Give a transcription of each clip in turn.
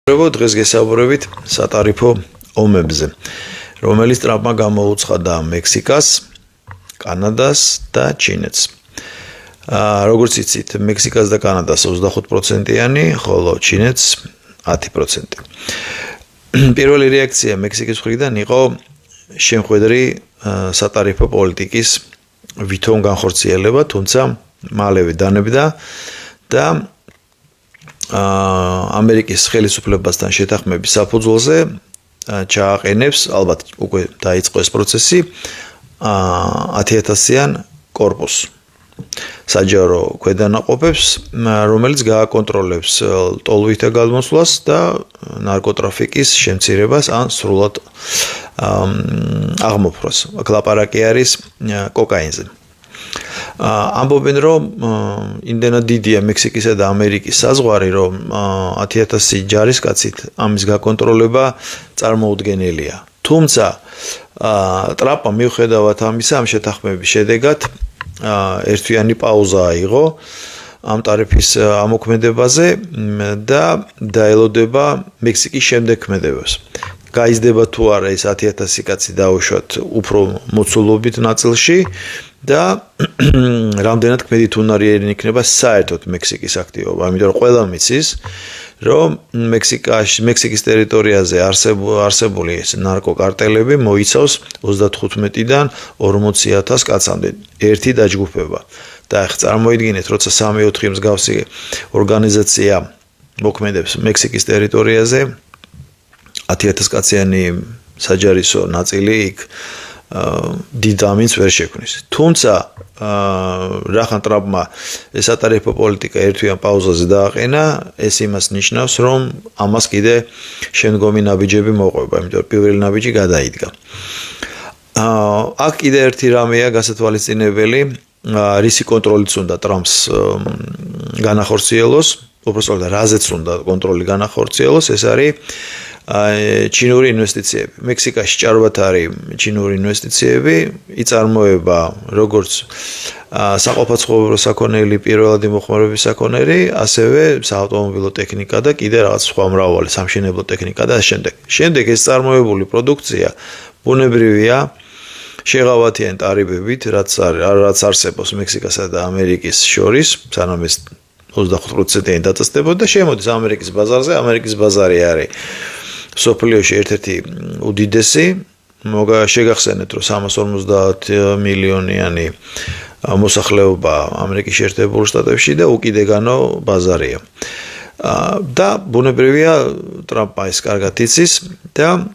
დღეს გესაუბრებით სატარიფო ომებზე, რომელიც ტრამპმა გამოუცხადა მექსიკას, კანადას და ჩინეთს. როგორც იცით, მექსიკას და კანადას 25%-იანი, ხოლო ჩინეთს 10%. პირველი რეაქცია მექსიკის მხრიდან იყო შემხედრი სატარიფო პოლიტიკის ვითომ განხორციელება, თუმცა მალევე დანებდა და ამერიკის ხელისუფლებასთან შეთანხმების საფუძველზე ჩააყენებს, ალბათ უკვე დაიწყო ეს პროცესი, 10,000-იან კორპუსს. საჯარო ქვედანაყოფებს, რომელიც გააკონტროლებს ტოლოვითა გადმოსვლას და ნარკოტრაფიკის შემცირებას ან სრულად აღმოფხვრას. ლაპარაკი არის კოკაინზე. ამბობენ, რომ იმდენად დიდია მექსიკისა და ამერიკის საზღვარი, რომ 10,000 ჯარისკაცით ამის გაკონტროლება წარმოუდგენელია. თუმცა ტრამპმა მიუხედავად ამისა, ამ შეთანხმების შედეგად ერთვიანი პაუზა აიღო ამ ტარიფის ამოქმედებაზე და დაელოდება მექსიკის შემდეგ ქმედებას. გაიზრდება თუ არა ეს 10,000 კაცი დაუშვათ უფრო მოცულობით ნაწილში და რამდენად ქმედით უნარიანი იქნება საერთოდ მექსიკის აქტივობა. ამიტომ რომ ყველა მიცის, რომ მექსიკის ტერიტორიაზე არსებული ეს ნარკოკარტელები მოიცავს 35-დან 40,000 კაცამდე ერთი დაჯგუფება. და ახლა წარმოიდგინეთ, როცა 3-4 მსგავსი ორგანიზაცია მოქმედებს მექსიკის ტერიტორიაზე, 10,000 კაციანი საჯარისო ნაწილი იქ დიდ ამინს ვერ შექმნის. თუმცა რახან ტრამპმა ეს სატარიფო პოლიტიკა ერთვიან პაუზაზე დააყენა, ეს იმას ნიშნავს, რომ ამას კიდე შემდგომი ნაბიჯები მოყვება, იმიტომ რომ პირველი ნაბიჯი გადაიდგა. აქ კიდე ერთი რამეა გასათვალისწინებელი, რისი კონტროლიც უნდა ტრამპს განახორციელოს, უბრალოდ რაზეც უნდა კონტროლი განახორციელოს, ეს არის ჩინური ინვესტიციები. მექსიკაში ჭარბად არის ჩინური ინვესტიციები, იწარმოება როგორც საყოფაცხოვრებო საქონელი, პირველადი მოხმარების საქონელი, ასევე საავტომობილო ტექნიკა და კიდე რაღაც სხვა მრავალი სამშენებლო ტექნიკა და შემდეგ. შემდეგ ეს წარმოებული პროდუქცია ბუნებრივია შეღავათიან ტარიფებით, რაც არსებობს მექსიკასა და ამერიკის შორის, სანამ ეს 25%-იანი დაწესდებოდა და შემოდის ამერიკის ბაზარზე. ამერიკის ბაზარი არის სოფლიოში ერთ-ერთი უდიდესი, შეგახსენეთ, რომ 350 მილიონიანი მოსახლეობა ამერიკის შეერთებულ შტატებში და უკიდეგანო ბაზარია. და ბუნებრივია ტრამპმა ეს კარგად იცის და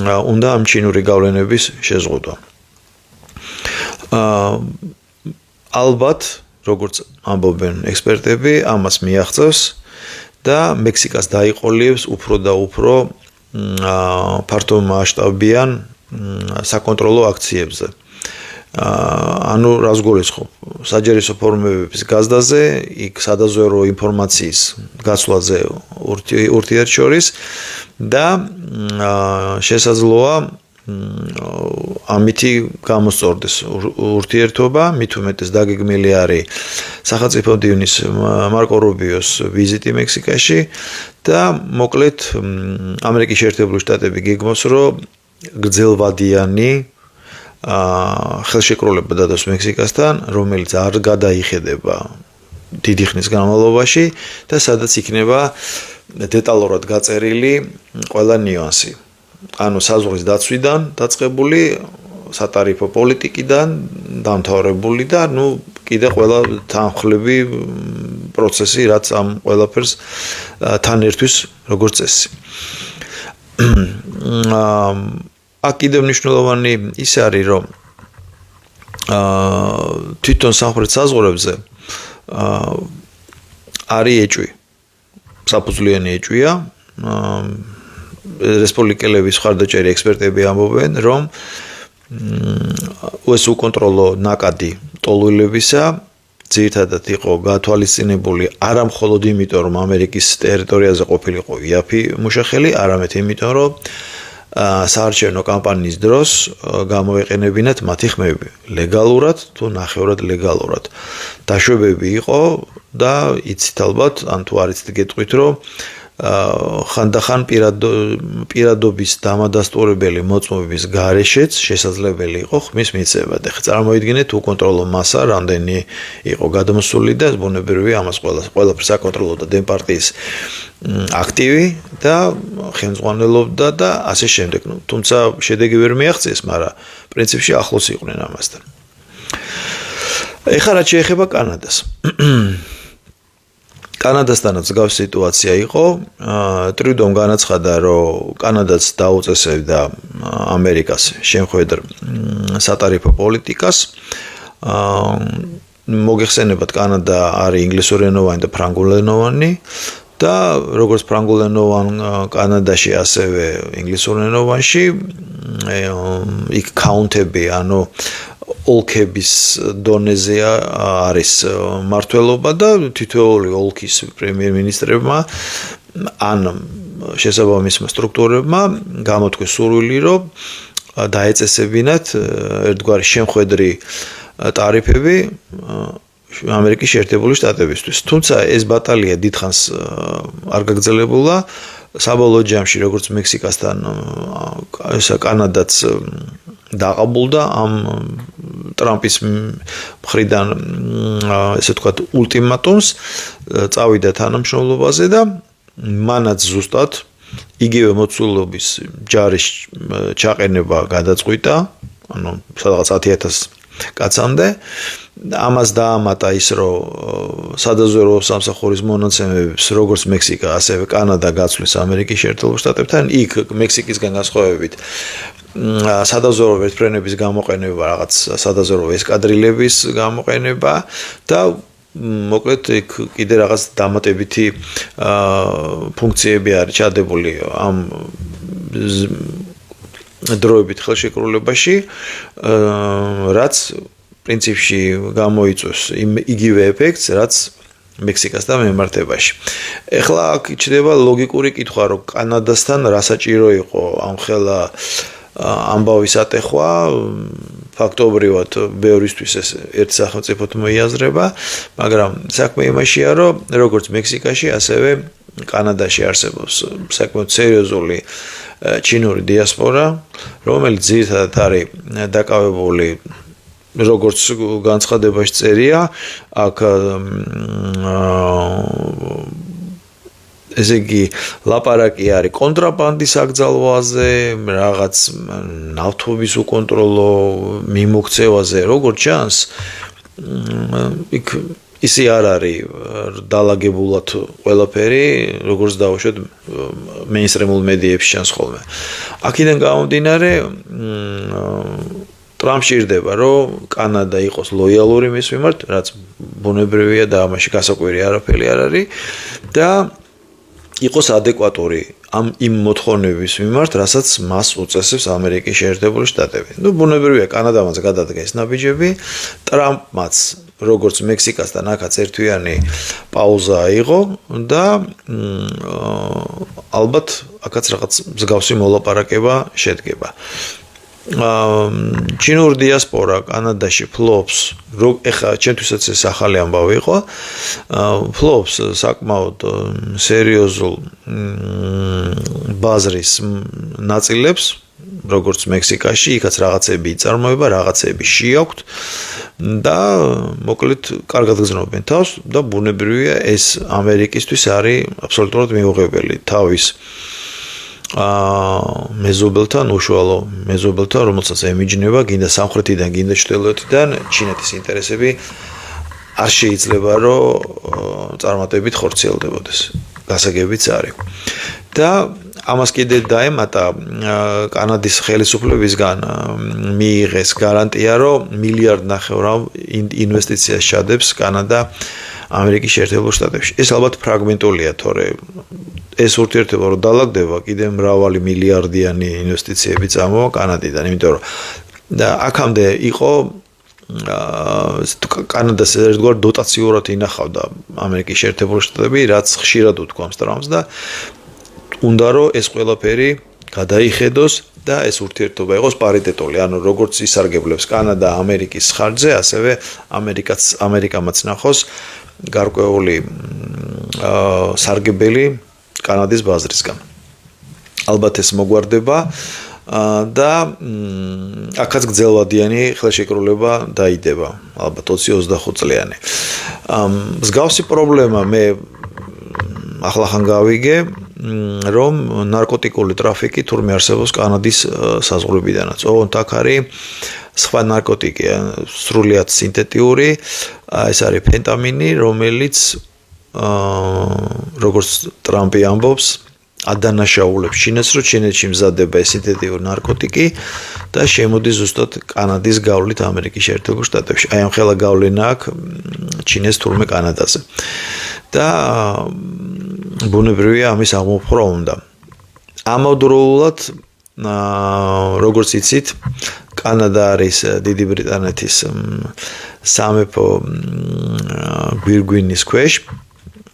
უნდა ამ ჩინური გავლენების შეზღუდვა. ალბათ, როგორც ამბობენ ექსპერტები, ამას მიაღწევს და მექსიკას დაიყოლიებს უფრო და უფრო ფართომასშტაბიან საკონტროლო აქციებზე. ანუ რას გულისხმობ? საჯარისო ფორმების გაზდაზე, იქ სადაზვერვო ინფორმაციის გაცვლაზე ურთიერთშორის და შესაძლოა ამითი გამოსწორდეს ურთიერთობა, მით უმეტეს დაგეგმილი არის სახელმწიფო მდივნის მარკო რუბიოს ვიზიტი მექსიკაში და მოკლედ ამერიკის შეერთებული შტატები გეგმავს, რომ გრძელვადიანი ხელშეკრულება დადოს მექსიკასთან, რომელიც არ გადაიხედება დიდი ხნის განმავლობაში და სადაც იქნება დეტალურად გაწერილი ყველა ნიუანსი. ანუ საზღვრის დაცვიდან დაწყებული, სატარიფო პოლიტიკიდან დამთავრებული და კიდე ყველა თანხლები პროცესი, რაც ამ ყველაფერს თან ერთვის როგორც წესი. აქ კიდევ მნიშვნელოვანი ის არის, რომ თვითონ სამხრეთ საზღვრებზე არის ეჭვი, საფუძვლიანი ეჭვია. რესპუბლიკელების მხარდაჭერი ექსპერტები ამბობენ, რომ ეს უკონტროლო ნაკადი ტოლოილებისა ძირითადად იყო გათვალისწინებული არა მხოლოდ იმიტომ, რომ ამერიკის ტერიტორიაზე ყოფილიყო იაფი მუშახელი, არამედ იმიტომ, რომ საარჩევნო კამპანიის დროს გამოეყენებინათ მათი ხმები ლეგალურად თუ ნახევრად ლეგალურად. დაშვებები იყო და იცით ალბათ, ან თუ არ იცით გეტყვით, რომ ხანდახან პირადობის დამადასტურებელი მოწმობების გარეშეც შესაძლებელი იყო ხმის მიცემა. ეხლა წარმოიდგინეთ უკონტროლო მასა, რამდენი იყო გადმოსული და ბუნებრივია ამას ყველაფერს აკონტროლობდა დემპარტიის აქტივი და ხელმძღვანელობდა და ასე შემდეგ. თუმცა შედეგი ვერ მიაღწიეს, მაგრამ პრინციპში ახლოს იყვნენ ამასთან. ეხლა რაც შეეხება კანადას. კანადასთანაც მსგავსი სიტუაცია იყო. ტრიუდომ განაცხადა, რომ კანადაც დაუწესებდა ამერიკას შემხედრ სატარიფო პოლიტიკას. მოგეხსენებათ, კანადა არის ინგლისურენოვანი და ფრანგულენოვანი და როგორც ფრანგულენოვან კანადაში, ასევე ინგლისურენოვანში იქ კაუნტები, ანუ ოლქების დონეზე არის მმართველობა და თითოეული ოლქის პრემიერ-მინისტრებმა ან შესაბამისმა სტრუქტურებმა გამოთქვეს სურვილი, რომ დაეწესებინათ ერთგვარი შემხედრი ტარიფები ამერიკის შეერთებული შტატებისთვის. თუმცა ეს ბატალია დიდხანს არ გაგრძელებულა. საბოლოო ჯამში, როგორც მექსიკასთან, კანადაც დაყაბულდა ამ ტრამპის მხრიდან, ესე ვთქვათ, ულტიმატუმს, წავიდა თანამშრომლობაზე და მანაც ზუსტად იგივე მოცულობის ჯარის ჩაყენება გადაწყვიტა, ანუ სადღაც 10,000 კაცამდე. ამას დაამატა ის, რომ სადაზვერვო სამსახურის მონაცემებს როგორც მექსიკა, ასევე კანადა გაცვლის ამერიკის შეერთებულ შტატებთან, იქ მექსიკისგან განსხვავებით სადაზვერვო ვერტმფრენების გამოყენება, რაღაც სადაზვერვო ესკადრილების გამოყენება და მოკლედ იქ კიდე რაღაც დამატებითი ფუნქციები არის ჩადებული ამ დროებით ხელშეკრულებაში, რაც პრინციპში გამოიწვევს იგივე ეფექტს, რაც მექსიკასთან მემართებაში. ეხლა აქ ჩნდება ლოგიკური კითხვა, რომ კანადასთან რა საჭირო იყო ამ ხელა ამბავის ატეხვა, ფაქტობრივად ბევრისთვის ეს ერთ სახელმწიფოდ მოიაზრება, მაგრამ საქმე იმაშია, რომ როგორც მექსიკაში, ასევე კანადაში არსებობს საკმაოდ სერიოზული ჩინური დიასპორა, რომელიც ძირითადად არის დაკავებული, როგორც განცხადებაში წერია, აქ ესე იგი ლაპარაკი არის კონტრაბანდის აკრძალვაზე, რაღაც ნავთობის უკონტროლო მიმოქცევაზე, როგორც ჩანს, იქ ისი არ არის დალაგებულად ყველაფერი, როგორც დავუშვათ მეინსტრიმულ მედიებში ჩანს ხოლმე. აქედან გამომდინარე, ტრამპ ჭირდება, რომ კანადა იყოს ლოიალური მის მიმართ, რაც ბუნებრივია და ამაში გასაკვირი არაფერი არ არის და იყოს ადეკვატური იმ მოთხოვნების მიმართ, რასაც მას უწესებს ამერიკის შეერთებული შტატები. ბუნებრივია, კანადამაც გადადგა ეს ნაბიჯები, ტრამპმაც როგორც მექსიკასთან აქაც ერთვიანი პაუზა აიღო და ალბათ აქაც რაღაც მსგავსი მოლაპარაკება შედგება. ჩინურ დიასპორა კანადაში ფლობს, ეხლა ჩემთვისაც ეს ახალი ამბავი იყო, ფლობს საკმაოდ სერიოზულ ბაზრის ნაწილებს, როგორც მექსიკაში, იქაც რაღაცები იწარმოება, რაღაცები შეაქვთ და მოკლედ კარგად გრძნობენ თავს და ბუნებრივია ეს ამერიკისთვის არის აბსოლუტურად მიუღებელი თავის მეზობელთან, უშუალო მეზობელთან, რომელსაც ემიჯნება, გინდა სამხრეთიდან, გინდა ჩრდილოეთიდან, ჩინეთის ინტერესები არ შეიძლება, რომ წარმატებით ხორციელდებოდეს. გასაგებიც არის. და ამას კიდე დაემატა კანადის ხელისუფლებისგან მიიღეს გარანტია, რომ $1.5 მილიარდ ინვესტიციას ჩადებს კანადა ამერიკის შეერთებულ შტატებში. ეს ალბათ ფრაგმენტულია, თორე ეს ურთიერთობა რო დალაგდება, კიდე მრავალი მილიარდიანი ინვესტიციები წამოვა კანადიდან, იმიტომ რომ აქამდე იყო კანადას ერთგვარ დოტაციურად ინახავდა ამერიკის შეერთებული შტატები, რაც ხშირად უთქვამს ტრამპს და უნდა რომ ეს ყველაფერი გადაიხედოს და ეს ურთიერთობა იყოს პარიტეტული, ანუ როგორც ისარგებლებს კანადა ამერიკის ხარჯზე, ასევე ამერიკამაც ნახოს გარკვეული სარგებელი კანადის ბაზრისგან. ალბათ ეს მოგვარდება და აქაც გრძელვადიანი ხელშეკრულება დაიდება, ალბათ 20-25 წლიანი. მსგავსი პრობლემა მე ახლახან გავიგე, რომ ნარკოტიკული ტრაფიკი თურმე არსებობს კანადის საზღვრებიდანაც. ოღონდ აქ არის სხვა ნარკოტიკი, სრულიად სინთეტიური, ეს არის ფენტამინი, რომელიც როგორც ტრამპი ამბობს, ადანაშაულებს ჩინეთს, რომ ჩინეთში მზადდება ეს სინთეტიური ნარკოტიკი და შემოდის ზუსტად კანადის გავლით ამერიკის შეერთებულ შტატებში. აი ამ ხელა გავლენა აქვს ჩინეთს თურმე კანადაზე. და ბუნებრივია ამის აღმოფხვრა უნდა. ამავდროულად, როგორც იცით, კანადა არის დიდი ბრიტანეთის სამეფო გვირგვინის ქვეშ.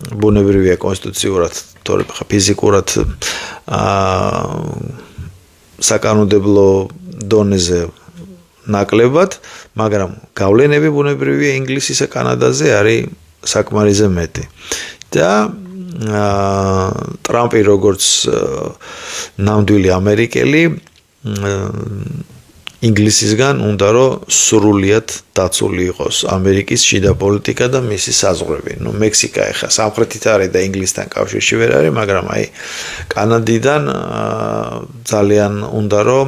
ბუნებრივია კონსტიტუციურად, თორემ ფიზიკურად საკანონმდებლო დონეზე ნაკლებად, მაგრამ გავლენები ბუნებრივია ინგლისისა კანადაზე არის საკმარისზე მეტი. და ტრამპი როგორც ნამდვილი ამერიკელი ინგლისისგან უნდა რომ სრულიად დაცული იყოს ამერიკის შიდა პოლიტიკა და მისი საზღვრები. მექსიკა ეხა სამხრეთით არის და ინგლისთან კავშირში ვერ არის, მაგრამ აი კანადიდან ძალიან უნდა რომ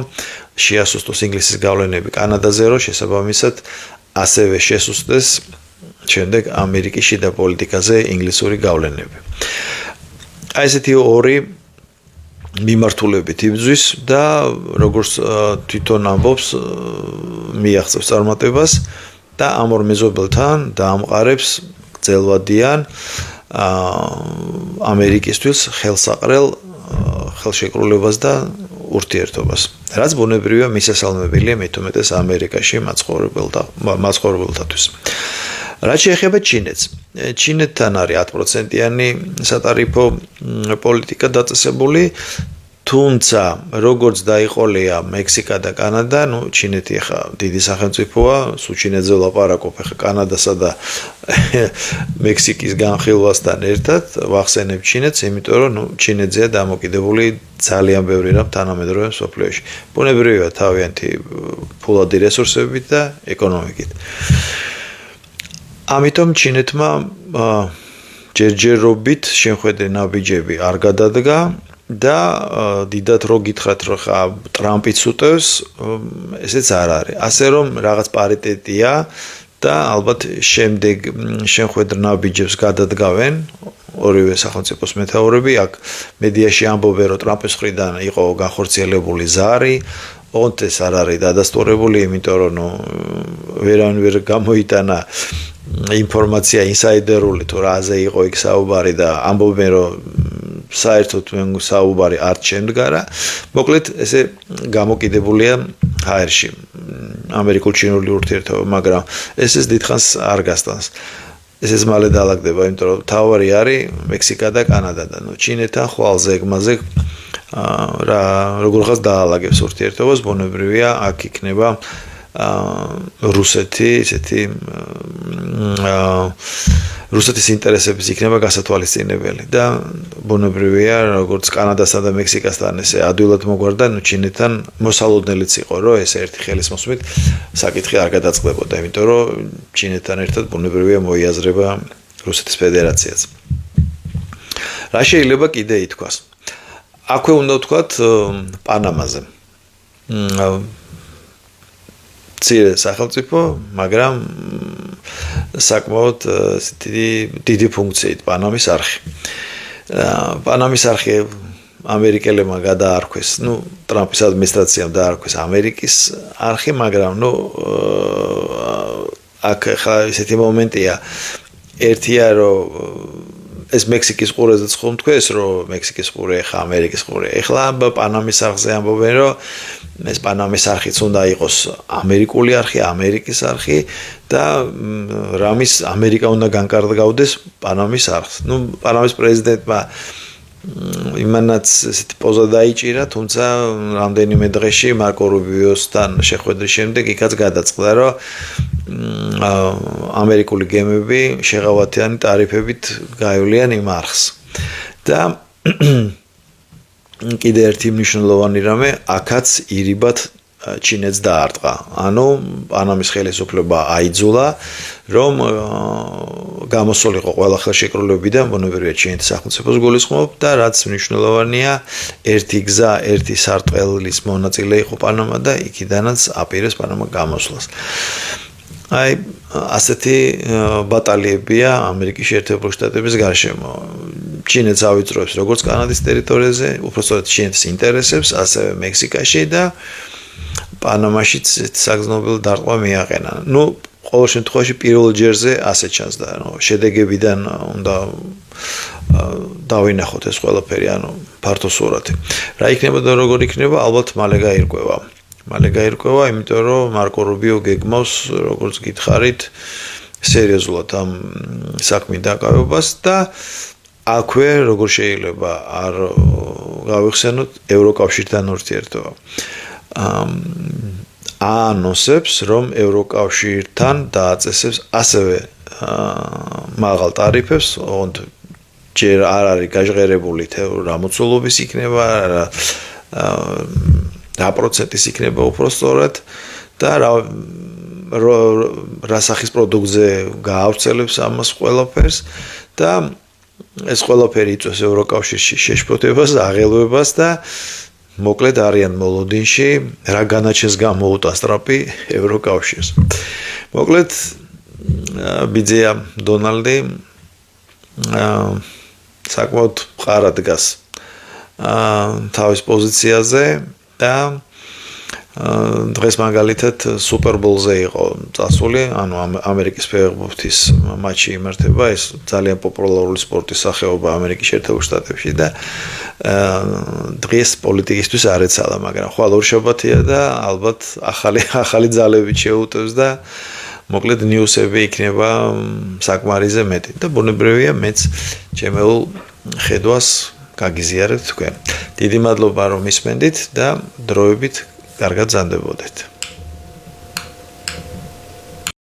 შეასუსტოს ინგლისის გავლენები კანადაზე, რომ შესაბამისად ასევე შესუსტდეს შემდეგ ამერიკის შიდა პოლიტიკაზე ინგლისური გავლენები. აი ესეთი ორი მიმართულებით იბრძვის და როგორც თვითონ ამბობს მიაღწევს წარმატებას და ამ ორ მეზობელთან დაამყარებს გრძელვადიან ამერიკისთვის ხელსაყრელ ხელშეკრულებას და ურთიერთობას. რაც ბუნებრივია მისასალმებელია მithumetes ამერიკაში მაცხოვრებელთათვის. რაც შეეხება ჩინეთს. ჩინეთთან არის 10%-იანი სატარიფო პოლიტიკა დაწესებული, თუმცა როგორც დაიყოლია მექსიკა და კანადა, ჩინეთი ახლა დიდი სახელმწიფოა, სულ ჩინეთზე ვლაპარაკობ, ახლა კანადასა და მექსიკის განხილვასთან ერთად ვახსენებ ჩინეთს, იმიტომ რომ ჩინეთზეა დამოკიდებული ძალიან ბევრი რამ თანამედროვე მსოფლიოში. ბუნებრივია თავიანთი ფულადი რესურსებით და ეკონომიკით. ამიტომ ჩინეთმა ჯერჯერობით შეხვედრე ნაბიჯები არ გადადგა და დიდად რო გითხრათ რომ ხა ტრამპიც უტევს, ესეც არ არის. ასე რომ რაღაც პარიტეტია და ალბათ შემდეგ შეხვედრ ნაბიჯებს გადადგავენ ორივე სახელმწიფოს მეთაურები. აქ მედიაში ამბობენ რომ ტრამპის მხრიდან იყო განხორციელებული ზარი, ოღონდ ეს არ არის დადასტურებული, იმიტომ რომ ვერავინ ვერ გამოიტანა ინფორმაცია ინსაიდერული თუ რაზე იყო იქ საუბარი და ამბობენ რომ საერთოდ საუბარი არ შემდგარა. მოკლედ ესე გამოკიდებულია ჰაერში ამერიკულ-ჩინური ურთიერთობა, მაგრამ ესეც დიდხანს არ გასტანს. ესეც მალე დაალაგდება, იმიტომ რომ თავარი არის მექსიკა და კანადა და ჩინეთთან ხვალზე ეგმაზე როგორღაც დაალაგებს ურთიერთობას, ბუნებრივია აქ იქნება რუსეთი, ესეთი რუსეთის ინტერესების იქნება გასათვალისწინებელი და ბუნებრივია როგორც კანადასთან და მექსიკასთან ესე ადვილად მოგვარდა, ჩინეთთან მოსალოდნელიც იყო, რომ ეს ერთი ხელის მოსმით საკითხი არ გადაწყდებოდა, იმიტომ რომ ჩინეთთან ერთად ბუნებრივია მოიაზრება რუსეთის ფედერაციაც. რა შეიძლება კიდე ითქვას? აქვე უნდა ვთქვათ პანამაზე. მცირე სახელმწიფო, მაგრამ საკმაოდ დიდი ფუნქციით პანამის არხი. პანამის არხი ამერიკელებმა გადაარქვეს, ტრამპის ადმინისტრაციამ დაარქვეს ამერიკის არხი, მაგრამ აქ ხა ესეთი მომენტია, ერთია რომ ეს მექსიკის ყურეზეც ხომ თქვეს, რომ მექსიკის ყურე ხა ამერიკის ყურე. ეხლა პანამის არხზე ამბობენ, რომ ეს პანამის არხიც უნდა იყოს ამერიკული არხი, ამერიკის არხი და რამის ამერიკა უნდა განკარგავდეს პანამის არხს. პანამის პრეზიდენტმა იმანაც ესეთი პოზა დაიჭირა, თუმცა რამდენიმე დღეში მარკო რუბიოსთან შეხვედრის შემდეგ იქაც გადაწყდა, რომ ამერიკული გემები შეღავათიანი ტარიფებით გაივლიან იმ არხს. და კიდე ერთი მნიშვნელოვანი რამე, აქაც ირიბად ჩინეთს დაარტყა. ანუ პანამის ხელისუფლება აიძულა, რომ გამოსულიყო ყველა ხელშეკრულებიდან, ბუნებრივია ჩინეთის სახელმწიფოს გულისხმობ და რაც მნიშვნელოვანია, ერთი გზა, ერთი სარტყელის მონაწილე იყო პანამა და იქიდანაც აპირებს პანამა გამოსვლას. აი ასეთი ბატალიებია ამერიკის შეერთებული შტატების გარშემო. ჩინეთს ავიწროებს როგორც კანადის ტერიტორიაზე, უпростоრად ჩინეთის ინტერესებს, ასევე მექსიკაში და პანამაშიც საგრძნობელ დარტყმა მიაყენა. ნუ ყოველ შემთხვევაში პირველ ჯერზე ასე ჩანს და შედეგებიდან უნდა დავინახოთ ეს ყველაფერი, ანუ ფართო სურათი. რა იქნება და როგორ იქნება, ალბათ მალე გაირკვევა. მალე გაირკვევა, იმიტომ რომ მარკო რუბიო გეგმავს, როგორც გითხარით, სერიოზულად ამ საქმის დაკავებას და აქვე როგორ შეიძლება არ გავიხსენოთ ევროკავშირთან ურთიერთობა. ანონსებს, რომ ევროკავშირთან დააწესებს ასევე მაღალ ტარიფებს, ჯერ არ არის გაჟღერებული რა მოცულობის იქნება, რა პროცენტის იქნება უпростоრად და რა სახის პროდუქტზე გაავრცელებს ამას ყველაფერს და ეს ყველაფერი იწვევს ევროკავშირში შეშფოთებას, აღელვებას და მოკლედ არიან მოლოდინში რა განაჩენს გამოუტა სტრაპი ევროკავშირს. მოკლედ ბიძია დონალდი საკმაოდ მყარად დგას თავის პოზიციაზე და დღეს მაგალითად სუპერბოლზე იყო წასული, ანუ ამერიკის ფეხბურთის მატჩი იმართება, ეს ძალიან პოპულარული სპორტის სახეობა ამერიკის შეერთებულ შტატებში და დღეს პოლიტიკისთვის არ ეცალა, მაგრამ ხვალ ორშაბათია და ალბათ ახალი ძალებით შეუტევს და მოკლედ ნიუსები იქნება საკმარისზე მეტი და ბუნებრივია მეც ჩემეულ ხედვას გაგიზიარებთ თქვენ. დიდი მადლობა რომ ისმენდით და დროებით კარგად ზანდებოდეთ.